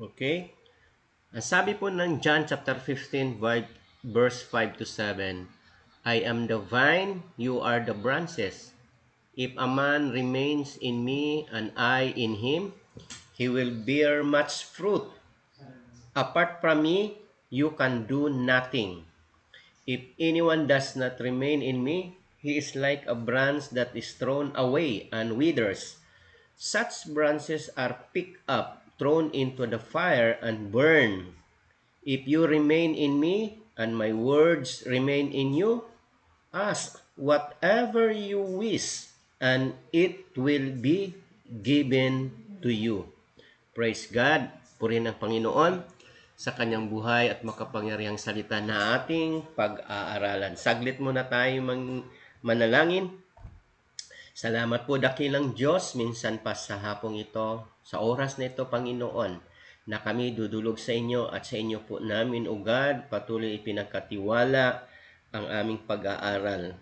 Okay? Ang sabi po ng John chapter 15 verse 5 to 7, I am the vine, you are the branches. If a man remains in me and I in him, he will bear much fruit. Apart from me, you can do nothing. If anyone does not remain in me, he is like a branch that is thrown away and withers. Such branches are picked up, thrown into the fire, and burned. If you remain in me, and my words remain in you, ask whatever you wish, and it will be given to you. Praise God. Purihin ang Panginoon sa kanyang buhay at makapangyarihang salita na ating pag-aaralan. Saglit muna tayo manalangin. Salamat po dakilang Diyos, minsan pa sa hapong ito, sa oras na ito, Panginoon, na kami dudulog sa inyo at sa inyo po namin, O God, patuloy ipinagkatiwala ang aming pag-aaral.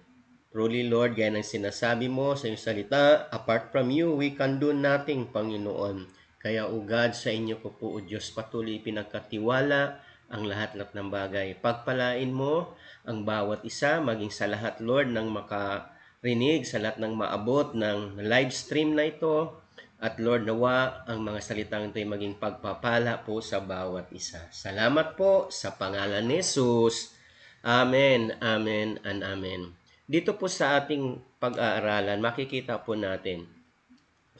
Truly, Lord, gaya ng sinasabi mo sa iyong salita, apart from you, we can do nothing, Panginoon. Kaya, O God, sa inyo ko po, O Diyos, patuloy ipinagkatiwala ang lahat-lahat ng bagay. Pagpalain mo ang bawat isa, maging sa lahat, Lord, ng makarinig, sa lahat ng maabot ng live stream na ito. At Lord, nawa ang mga salitang ito ay maging pagpapala po sa bawat isa. Salamat po sa pangalan ni Jesus. Amen, amen, and amen. Dito po sa ating pag-aaralan, makikita po natin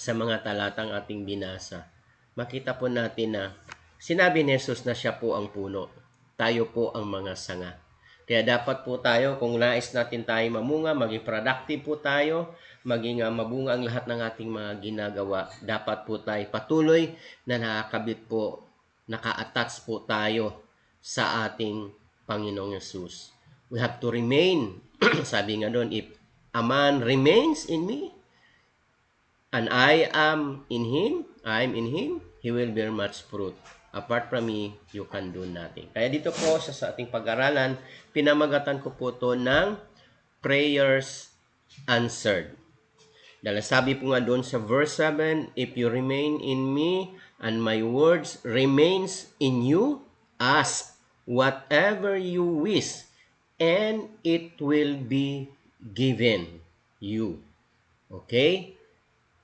sa mga talatang ating binasa, makita po natin na sinabi ni Jesus na siya po ang puno. Tayo po ang mga sanga. Kaya dapat po tayo, kung nais natin tayo mamunga, maging productive po tayo, maging mabunga ang lahat ng ating mga ginagawa, dapat po tayo patuloy na nakakabit po, naka-attach po tayo sa ating Panginoong Yesus. We have to remain, sabi nga doon, if a man remains in me, and I am in him, he will bear much fruit. Apart from me, you can do nothing. Kaya dito po sa ating pag-aralan, pinamagatan ko po to ng prayers answered. Dahil sabi po nga doon sa verse 7, if you remain in me and my words remains in you, ask whatever you wish, and it will be given you. Okay?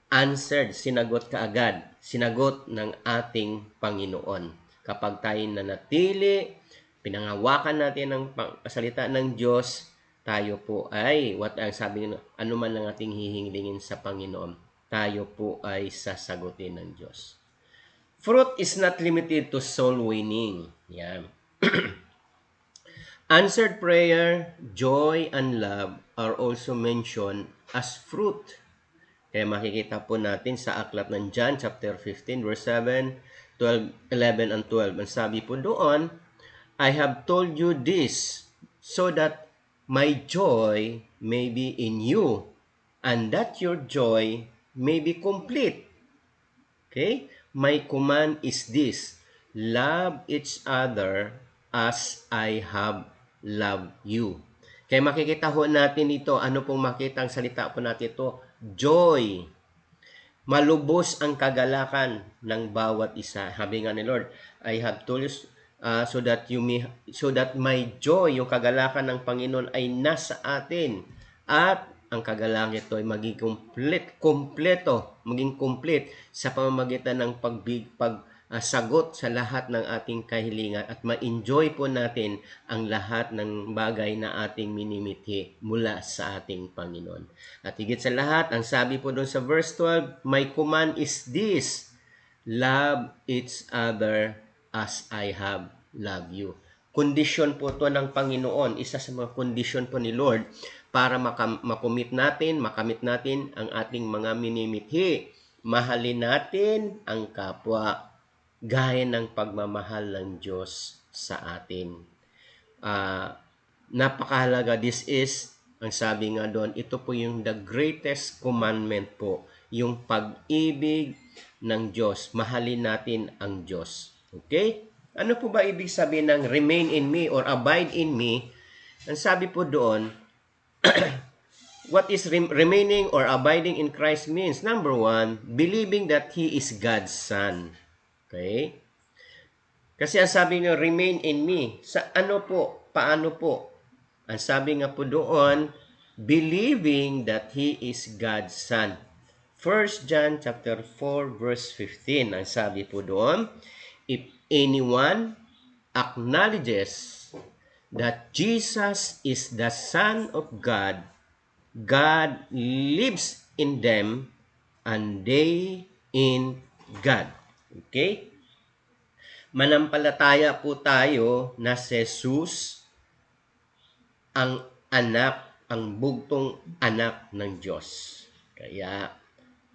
Answered, sinagot kaagad, sinagot ng ating Panginoon. Kapag tayo nanatili, pinangawakan natin ang salita ng Diyos, tayo po ay, what ang sabi ng anuman ang ating hihingilingin sa Panginoon, tayo po ay sasagutin ng Diyos. Fruit is not limited to soul winning. Yan. Answered prayer, joy, and love are also mentioned as fruit. Kaya makikita po natin sa aklat ng John chapter 15 verse 7, 12, 11 and 12. Ang sabi po doon, I have told you this so that my joy may be in you and that your joy may be complete. Okay? My command is this, love each other as I have loved you. Kaya makikita ho natin ito, ano pong makita ang salita po natin ito? Joy. Malubos ang kagalakan ng bawat isa. Sabi nga ni Lord, I have told you so that my joy, yung kagalakan ng Panginoon ay nasa atin. At ang kagalakan ito ay maging maging complete sa pamamagitan ng sagot sa lahat ng ating kahilingan at ma-enjoy po natin ang lahat ng bagay na ating minimithi mula sa ating Panginoon. At higit sa lahat, ang sabi po doon sa verse 12, my command is this, love each other as I have loved you. Kondisyon po to ng Panginoon, isa sa mga kondisyon po ni Lord para makamit natin ang ating mga minimithi. Mahalin natin ang kapwa gaya ng pagmamahal ng Diyos sa atin. Napakahalaga, this is, ang sabi nga doon, ito po yung the greatest commandment po, yung pag-ibig ng Diyos. Mahalin natin ang Diyos. Okay? Ano po ba ibig sabihin ng remain in me or abide in me? Ang sabi po doon, what is remaining or abiding in Christ means? Number one, believing that He is God's Son. Okay? Kasi ang sabi niyo, remain in me. Sa ano po? Paano po? Ang sabi nga po doon, believing that He is God's Son. 1 John chapter 4 verse 15. Ang sabi po doon, if anyone acknowledges that Jesus is the Son of God, God lives in them and they in God. Okay? Manampalataya po tayo na si Jesus ang anak, ang bugtong anak ng Diyos. Kaya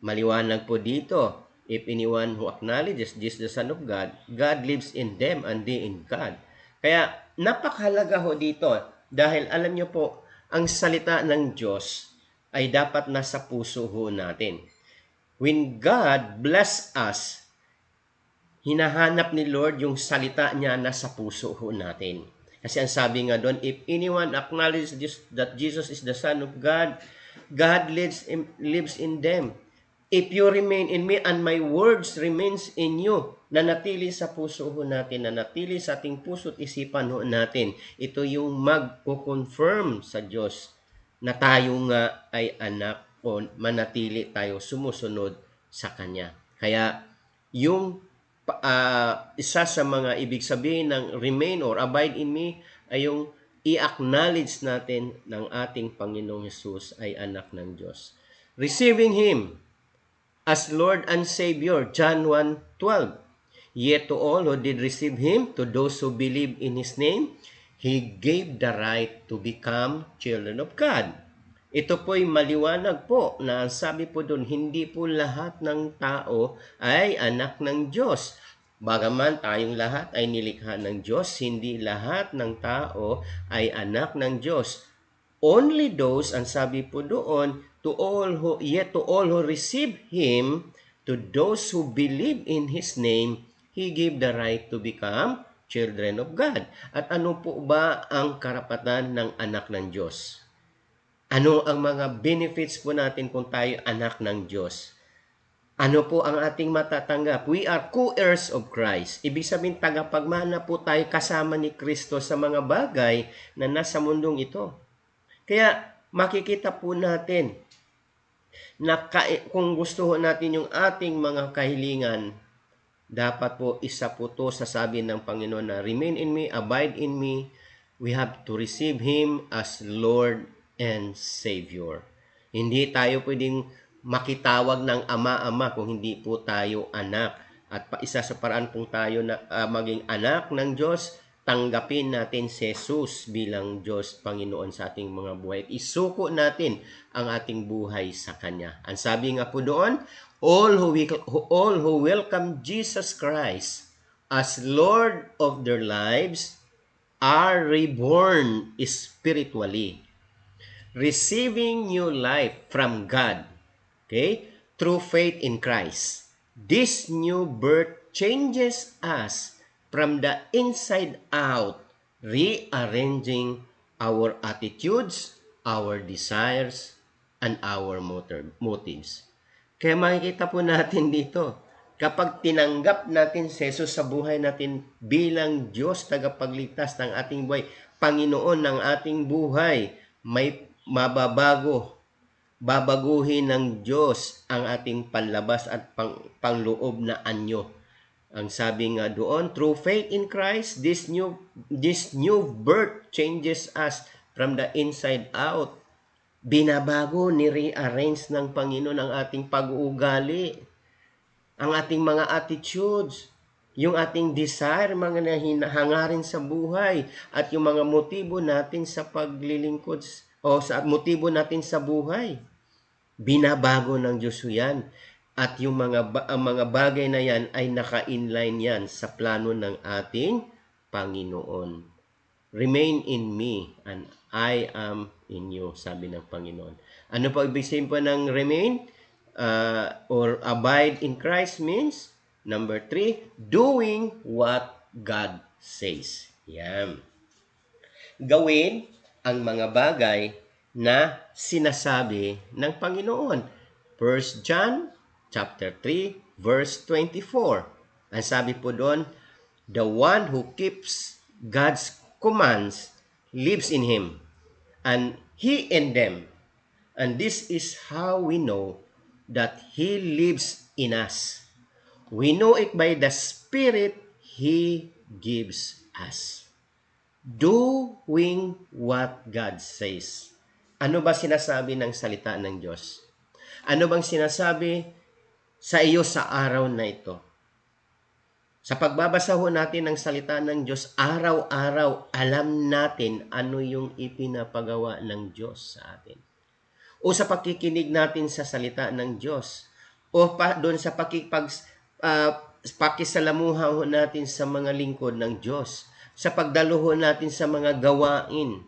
maliwanag po dito, if anyone who acknowledges Jesus the Son of God, God lives in them and they in God. Kaya napakahalaga ho dito dahil alam niyo po, ang salita ng Diyos ay dapat nasa puso ho natin. When God bless us, hinahanap ni Lord yung salita niya nasa puso ho natin. Kasi ang sabi nga doon, if anyone acknowledges that Jesus is the Son of God, God lives in them. If you remain in me and my words remains in you, nanatili sa puso ho natin, nanatili sa ating puso at isipan ho natin. Ito yung magko-confirm sa Diyos na tayo nga ay anak o manatili tayo sumusunod sa Kanya. Kaya yung isa sa mga ibig sabihin ng remain or abide in me ay yung i-acknowledge natin ng ating Panginoong Jesus ay anak ng Diyos. Receiving Him as Lord and Savior, John 1:12. Yet to all who did receive Him, to those who believe in His name, He gave the right to become children of God. Ito po'y maliwanag po na ang sabi po doon, hindi po lahat ng tao ay anak ng Diyos. Bagaman tayong lahat ay nilikha ng Diyos, hindi lahat ng tao ay anak ng Diyos. Only those, ang sabi po doon, to all who receive Him, to those who believe in His name, He gave the right to become children of God. At ano po ba ang karapatan ng anak ng Diyos? Ano ang mga benefits po natin kung tayo anak ng Diyos? Ano po ang ating matatanggap? We are co-heirs of Christ. Ibig sabihin, tagapagmana po tayo kasama ni Kristo sa mga bagay na nasa mundong ito. Kaya makikita po natin na kung gusto natin yung ating mga kahilingan, dapat po isa po to sa sabi ng Panginoon na remain in me, abide in me. We have to receive Him as Lord and Savior. Hindi tayo pwedeng makitawag ng ama-ama kung hindi po tayo anak. At isa sa paraan kung tayo na maging anak ng Diyos, tanggapin natin si Jesus bilang Diyos Panginoon sa ating mga buhay. Isuko natin ang ating buhay sa Kanya. Ang sabi nga po doon, all who welcome Jesus Christ as Lord of their lives are reborn spiritually, receiving new life from God, okay, through faith in Christ. This new birth changes us from the inside out, rearranging our attitudes, our desires, and our motives. Kaya makikita po natin dito, kapag tinanggap natin si Jesus sa buhay natin bilang Diyos tagapagligtas ng ating buhay, Panginoon ng ating buhay, may mababago, babaguhin ng Diyos ang ating panlabas at pangloob na anyo. Ang sabi nga doon, through faith in Christ, this new birth changes us from the inside out. Binabago, ni-rearrange ng Panginoon ang ating pag-uugali, ang ating mga attitudes, yung ating desire, mga hangarin sa buhay, at yung mga motibo natin sa paglilingkod o sa motibo natin sa buhay. Binabago ng Diyos yan. At yung mga bagay na yan ay naka-inline yan sa plano ng ating Panginoon. Remain in me and I am in you, sabi ng Panginoon. Ano pa ibig sabihin po ng remain or abide in Christ means? Number 3, doing what God says. Yan. Gawin ang mga bagay na sinasabi ng Panginoon. 1 John chapter 3 verse 24. Ang sabi po doon, The one who keeps God's commands lives in him, and he in them. And this is how we know that he lives in us. We know it by the Spirit he gives us. Doing what God says. Ano ba sinasabi ng salita ng Diyos? Ano bang sinasabi sa iyo sa araw na ito? Sa pagbabasa ho natin ng salita ng Diyos, araw-araw alam natin ano yung ipinapagawa ng Diyos sa atin. O sa pakikinig natin sa salita ng Diyos, o doon sa pakisalamuha ho natin sa mga lingkod ng Diyos, sa pagdaluho natin sa mga gawain.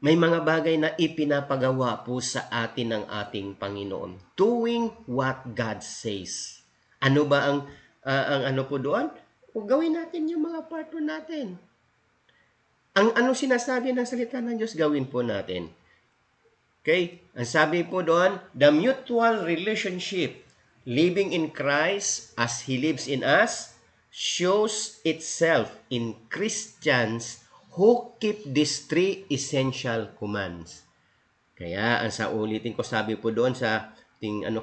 May mga bagay na ipinapagawa po sa atin ng ating Panginoon. Doing what God says. Ano ba ang ano po doon? O gawin natin yung mga part po natin. Ang ano sinasabi ng salita ng Diyos, gawin po natin. Okay? Ang sabi po doon, the mutual relationship, living in Christ as He lives in us, shows itself in Christians who keep these three essential commands. Kaya, ang sa ulitin ko, sabi po doon sa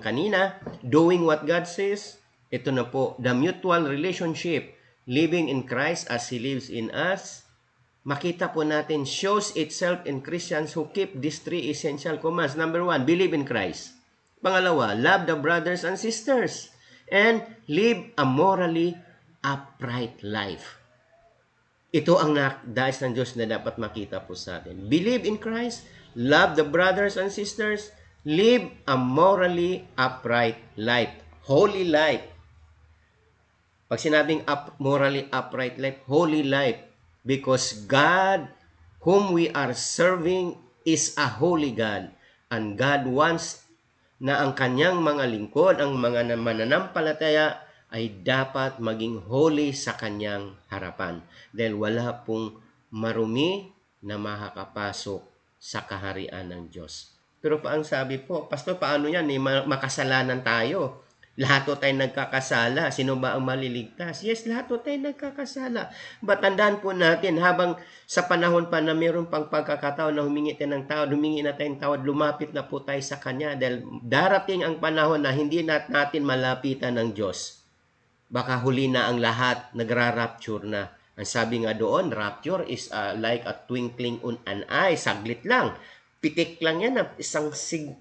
kanina, doing what God says, ito na po, the mutual relationship, living in Christ as He lives in us, makita po natin, shows itself in Christians who keep these three essential commands. Number 1, believe in Christ. Pangalawa, love the brothers and sisters. And live a morally upright life. Ito ang nais ng Diyos na dapat makita po sa atin. Believe in Christ, love the brothers and sisters, live a morally upright life. Holy life. Pag sinabing morally upright life, holy life, because God, whom we are serving, is a holy God. And God wants na ang kanyang mga lingkod, ang mga mananampalataya, ay dapat maging holy sa kanyang harapan. Dahil wala pong marumi na makakapasok sa kaharian ng Diyos. Pero ang sabi po, Pastor, paano yan? Makasalanan tayo. Lahat tayo nagkakasala. Sino ba ang maliligtas? Yes, lahat tayo nagkakasala. But tandaan po natin, habang sa panahon pa na mayroon pang pagkakataon na humingi tayo ng tawad, humingi na tayong tawad, lumapit na po tayo sa Kanya. Dahil darating ang panahon na hindi natin malapitan ng Diyos. Baka huli na ang lahat, nagra-rapture na. Ang sabi nga doon, rapture is like a twinkling on an eye. Saglit lang. Pitik lang yan.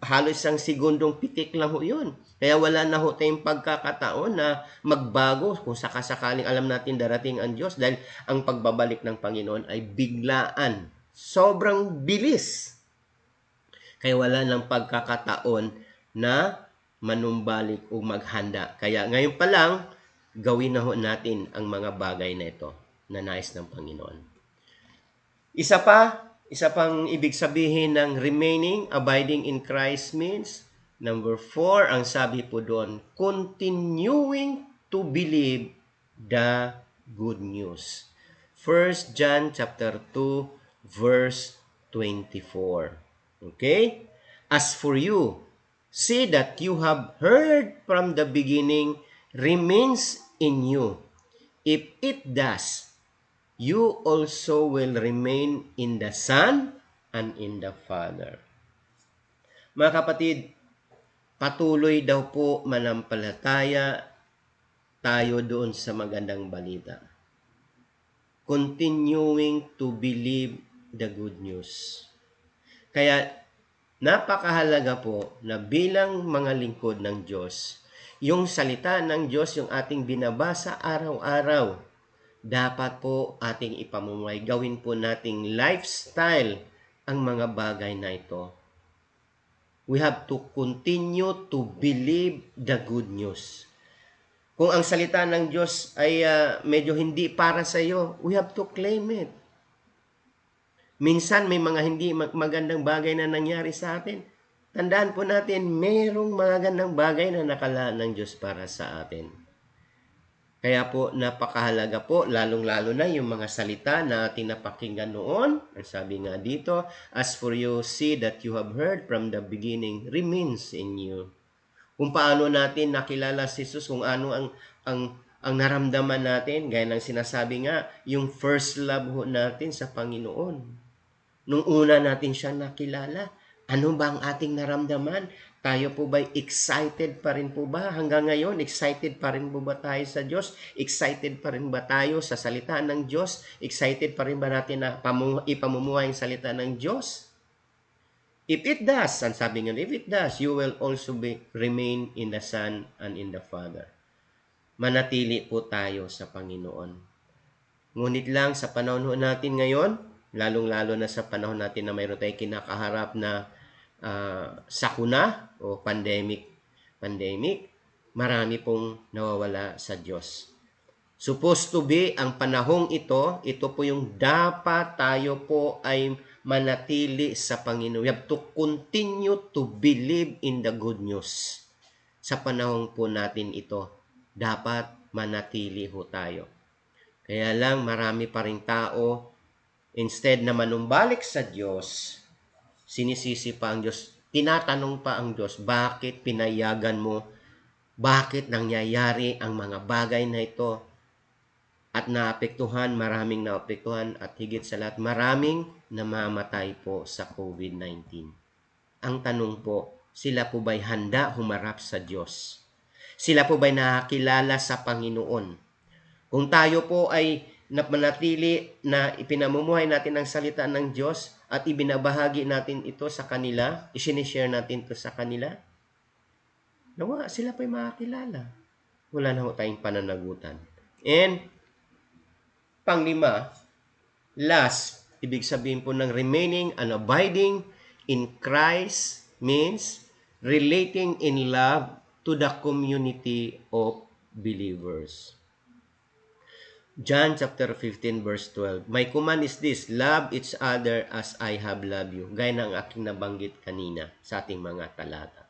Halos isang segundong pitik lang ho yun. Kaya wala na ho tayong pagkakataon na magbago kung sakasakaling alam natin darating ang Diyos dahil ang pagbabalik ng Panginoon ay biglaan. Sobrang bilis. Kaya wala nang pagkakataon na manumbalik o maghanda. Kaya ngayon pa lang, gawin na ho natin ang mga bagay na ito na nais ng Panginoon. Isa pang ibig sabihin ng remaining, abiding in Christ means, number 4, ang sabi po doon, continuing to believe the good news. 1 John chapter 2, verse 24. Okay? As for you, see that you have heard from the beginning remains in you. If it does, you also will remain in the Son and in the Father. Mga kapatid, patuloy daw po manampalataya tayo doon sa magandang balita. Continuing to believe the good news. Kaya napakahalaga po na bilang mga lingkod ng Diyos, yung salita ng Diyos, yung ating binabasa araw-araw, dapat po ating ipamumuhay. Gawin po nating lifestyle ang mga bagay na ito. We have to continue to believe the good news. Kung ang salita ng Diyos ay medyo hindi para sa iyo, we have to claim it. Minsan may mga hindi magandang bagay na nangyari sa atin. Tandaan po natin, mayroong magandang bagay na nakalaan ng Diyos para sa atin. Kaya po, napakahalaga po, lalong-lalo na yung mga salita na ating napakinggan noon. Ang sabi nga dito, as for you, see that you have heard from the beginning remains in you. Kung paano natin nakilala si Jesus, kung ano ang ang naramdaman natin, gaya ng sinasabi nga, yung first love ho natin sa Panginoon. Nung una natin siya nakilala, ano ba ang ating naramdaman? Tayo po ba excited pa rin po ba? Hanggang ngayon, excited pa rin po ba tayo sa Diyos? Excited pa rin ba tayo sa salita ng Diyos? Excited pa rin ba natin na ipamumuhay ang salita ng Diyos? If it does, ang sabi nga, if it does, you will also remain in the Son and in the Father. Manatili po tayo sa Panginoon. Ngunit lang sa panahon natin ngayon, lalong-lalo na sa panahon natin na mayroon tayong kinakaharap na sakuna o pandemic, marami pong nawawala sa Diyos. Supposed to be, ang panahong ito po yung dapat tayo po ay manatili sa Panginoon. We have to continue to believe in the good news. Sa panahong po natin ito, dapat manatili ho tayo. Kaya lang marami pa ring tao, instead na manumbalik sa Diyos, sinisisi pa ang Diyos, tinatanong pa ang Diyos, bakit pinayagan mo, bakit nangyayari ang mga bagay na ito, at maraming naapektuhan, at higit sa lahat, maraming namamatay po sa COVID-19. Ang tanong po, sila po ba'y handa humarap sa Diyos? Sila po ba'y nakakilala sa Panginoon? Kung tayo po ay manatili na ipinamumuhay natin ang salita ng Diyos at ibinabahagi natin ito sa kanila, isinishare natin ito sa kanila, nawa sila po'y makakilala. Wala na ho tayong pananagutan. And panglima, last, ibig sabihin po ng remaining and abiding in Christ means relating in love to the community of believers. John chapter 15 verse 12. My command is this, love each other as I have loved you. Gaya ng aking nabanggit kanina sa ating mga talata.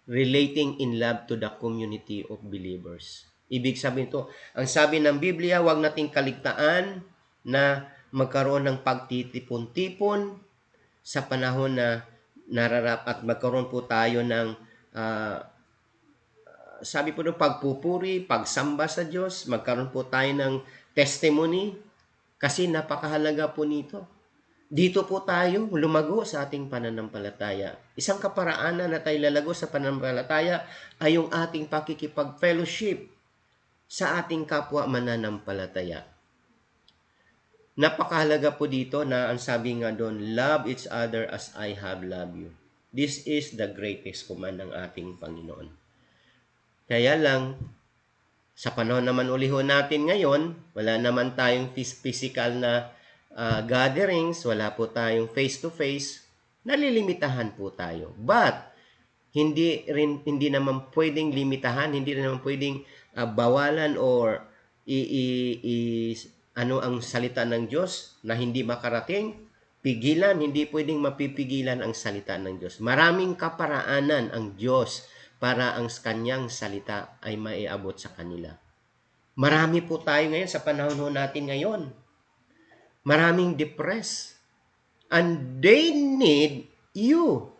Relating in love to the community of believers. Ibig sabihin ito, ang sabi ng Biblia, huwag nating kaligtaan na magkaroon ng pagtitipon-tipon sa panahon na nararap at magkaroon po tayo ng sabi po ng pagpupuri, pagsamba sa Diyos, magkaroon po tayo ng testimony kasi napakahalaga po nito. Dito po tayo lumago sa ating pananampalataya. Isang kaparaanan na tayo lalago sa pananampalataya ay yung ating pakikipag-fellowship sa ating kapwa mananampalataya. Napakahalaga po dito na ang sabi nga doon, love each other as I have loved you. This is the greatest command ng ating Panginoon. Kaya lang, sa panahon naman uli ho natin ngayon, wala naman tayong physical na gatherings, wala po tayong face-to-face, nalilimitahan po tayo. But, hindi naman pwedeng limitahan, hindi naman pwedeng bawalan or ano ang salita ng Diyos na hindi makarating, pigilan, hindi pwedeng mapipigilan ang salita ng Diyos. Maraming kaparaanan ang Diyos para ang kanyang salita ay maiabot sa kanila. Marami po tayo ngayon sa panahon natin ngayon. Maraming depressed. And they need you.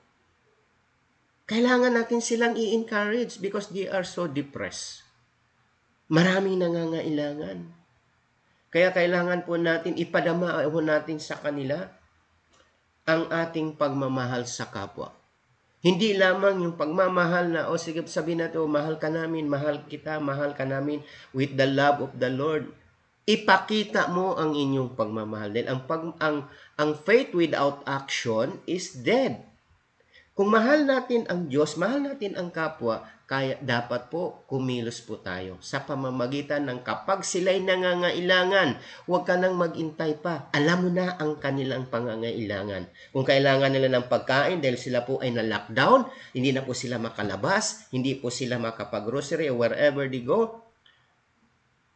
Kailangan natin silang i-encourage because they are so depressed. Maraming nangangailangan. Kaya kailangan po natin, ipadama po natin sa kanila ang ating pagmamahal sa kapwa. Hindi lamang yung pagmamahal na, sige sabihin natin, mahal ka namin, mahal kita, mahal ka namin with the love of the Lord. Ipakita mo ang inyong pagmamahal. Dahil ang faith without action is dead. Kung mahal natin ang Diyos, mahal natin ang kapwa, kaya dapat po kumilos po tayo sa pamamagitan ng kapag sila'y nangangailangan, huwag ka nang mag-intay pa. Alam mo na ang kanilang pangangailangan. Kung kailangan nila ng pagkain dahil sila po ay na-lockdown, hindi na po sila makalabas, hindi po sila makapag-grocery or wherever they go,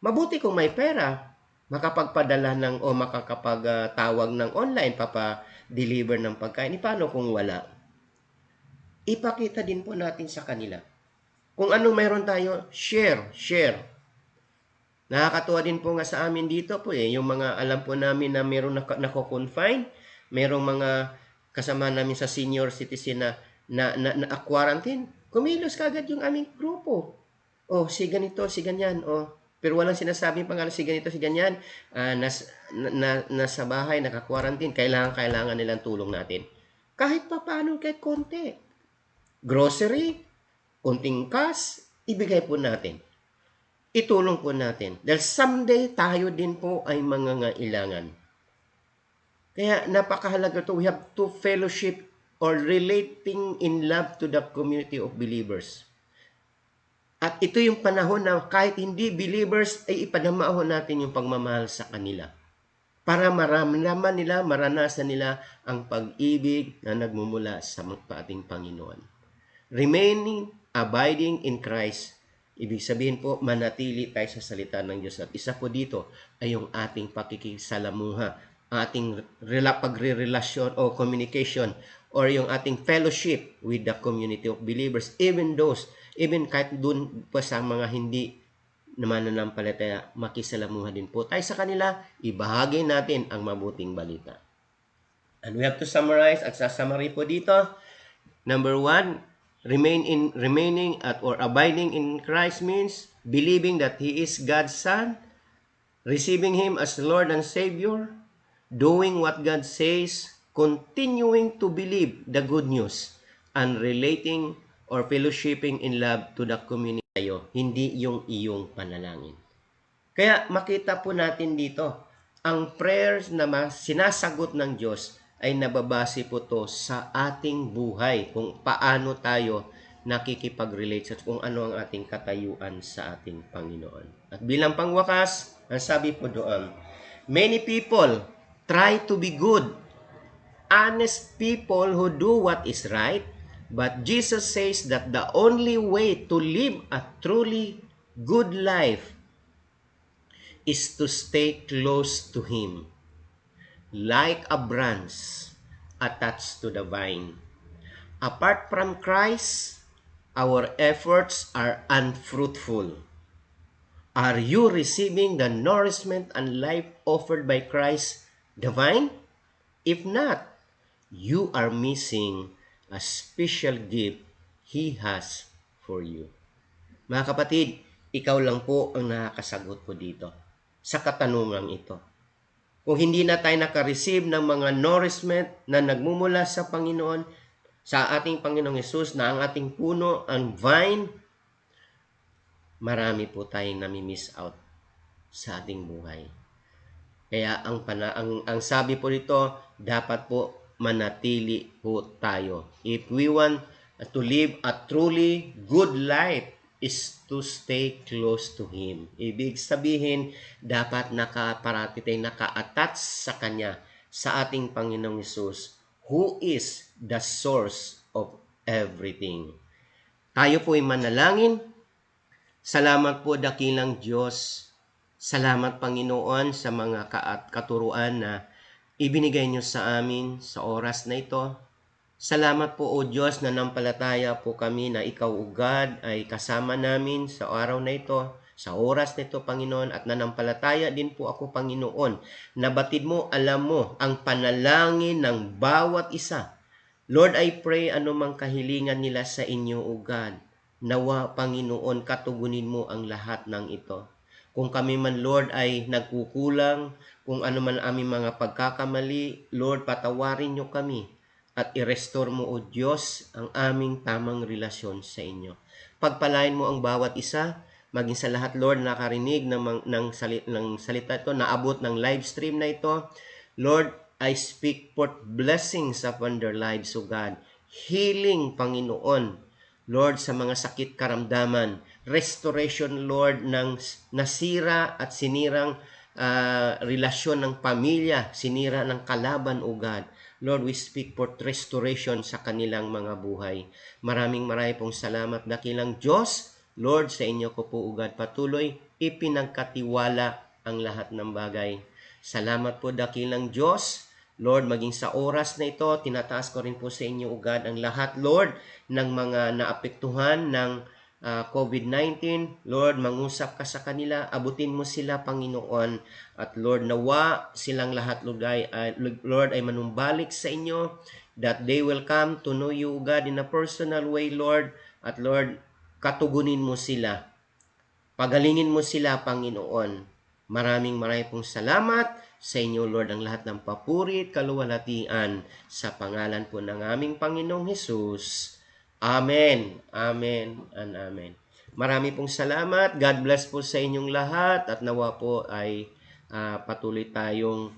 mabuti kung may pera, makapagpadala ng o makakapagtawag ng online, papa-deliver ng pagkain. Paano kung wala? Ipakita din po natin sa kanila. Kung anong mayroon tayo, share. Nakakatuwa din po nga sa amin dito po yung mga alam po namin na mayroong nako-confine, mayroong mga kasama namin sa senior citizen na quarantine. Kumilos kagad yung aming grupo. Si ganito, si ganyan. Pero walang sinasabing pangalan si ganito, si ganyan, nasa bahay, naka-quarantine, kailangan nilang tulong natin. Kahit pa paano, kahit konti. Grocery, konting cash, ibigay po natin. Itulong po natin. Dahil someday, tayo din po ay mangangailangan. Kaya napakahalaga to. We have to fellowship or relating in love to the community of believers. At ito yung panahon na kahit hindi believers, ay ipanamahon natin yung pagmamahal sa kanila. Para maramdaman nila, maranasan nila ang pag-ibig na nagmumula sa ating Panginoon. Remaining, abiding in Christ, ibig sabihin po, manatili tayo sa salita ng Diyos. At isa po dito ay yung ating pakikisalamuha, ating pagre-relasyon o communication, or yung ating fellowship with the community of believers, even kahit dun pa sa mga hindi naman nananampalataya, makisalamuha din po tayo sa kanila, ibahagi natin ang mabuting balita. And we have to summarize, at sa summary po dito, number 1, remaining at or abiding in Christ means believing that He is God's Son, receiving Him as Lord and Savior, doing what God says, continuing to believe the good news, and relating or fellowshipping in love to the community tayo, hindi yung iyong panalangin. Kaya makita po natin dito, ang prayers na sinasagot ng Diyos ay nababase po to sa ating buhay, kung paano tayo nakikipag-relate sa kung ano ang ating katayuan sa ating Panginoon. At bilang pangwakas, ang sabi po doon, many people try to be good, honest people who do what is right, but Jesus says that the only way to live a truly good life is to stay close to Him, like a branch attached to the vine. Apart from Christ, our efforts are unfruitful. Are you receiving the nourishment and life offered by Christ, the vine? If not, you are missing a special gift He has for you. Mga kapatid, ikaw lang po ang nakakasagot po dito sa katanungang ito. Kung hindi na tayo nakareceive ng mga nourishment na nagmumula sa Panginoon, sa ating Panginoong Hesus na ang ating puno, ang vine, marami po tayong nami-miss out sa ating buhay. Kaya ang sabi po dito, dapat po manatili po tayo. If we want to live a truly good life, is to stay close to Him. Ibig sabihin, dapat nakaparati tayo, naka-attach sa Kanya, sa ating Panginoong Hesus, who is the source of everything. Tayo po ay manalangin. Salamat po, dakilang Diyos. Salamat, Panginoon, sa mga katuruan na ibinigay niyo sa amin sa oras na ito. Salamat po, O Diyos, na nampalataya po kami na Ikaw, O God, ay kasama namin sa araw na ito, sa oras na ito, Panginoon, at nanampalataya din po ako, Panginoon, na batid mo, alam mo, ang panalangin ng bawat isa. Lord, I pray anumang kahilingan nila sa inyo, O God. Nawa, Panginoon, katugunin mo ang lahat ng ito. Kung kami man, Lord, ay nagkukulang, kung ano man aming mga pagkakamali, Lord, patawarin niyo kami at i-restore mo, O Diyos, ang aming tamang relasyon sa inyo. Pagpalain mo ang bawat isa, maging sa lahat, Lord, nakarinig ng salita ito, naabot ng live stream na ito. Lord, I speak forth blessings upon their lives, O God. Healing, Panginoon, Lord, sa mga sakit karamdaman. Restoration, Lord, ng nasira at sinirang relasyon ng pamilya, sinira ng kalaban, O God. Lord, we speak for restoration sa kanilang mga buhay. Maraming pong salamat, dakilang Diyos. Lord, sa inyo ko po, O God, patuloy ipinagkatiwala ang lahat ng bagay. Salamat po, dakilang Diyos. Lord, maging sa oras na ito, tinataas ko rin po sa inyo, O God, ang lahat, Lord, ng mga naapektuhan ng COVID-19, Lord, mangusap ka sa kanila, abutin mo sila, Panginoon, at Lord, nawa silang lahat, Lord, ay manumbalik sa inyo, that they will come to know you, God, in a personal way, Lord, at Lord, katugunin mo sila. Pagalingin mo sila, Panginoon. Maraming pong salamat sa inyo, Lord, ang lahat ng papuri at kaluwalhatian sa pangalan po ng aming Panginoong Hesus. Amen, amen, and amen. Marami pong salamat. God bless po sa inyong lahat at nawa po ay patuloy tayong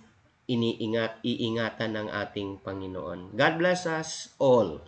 iingatan ng ating Panginoon. God bless us all.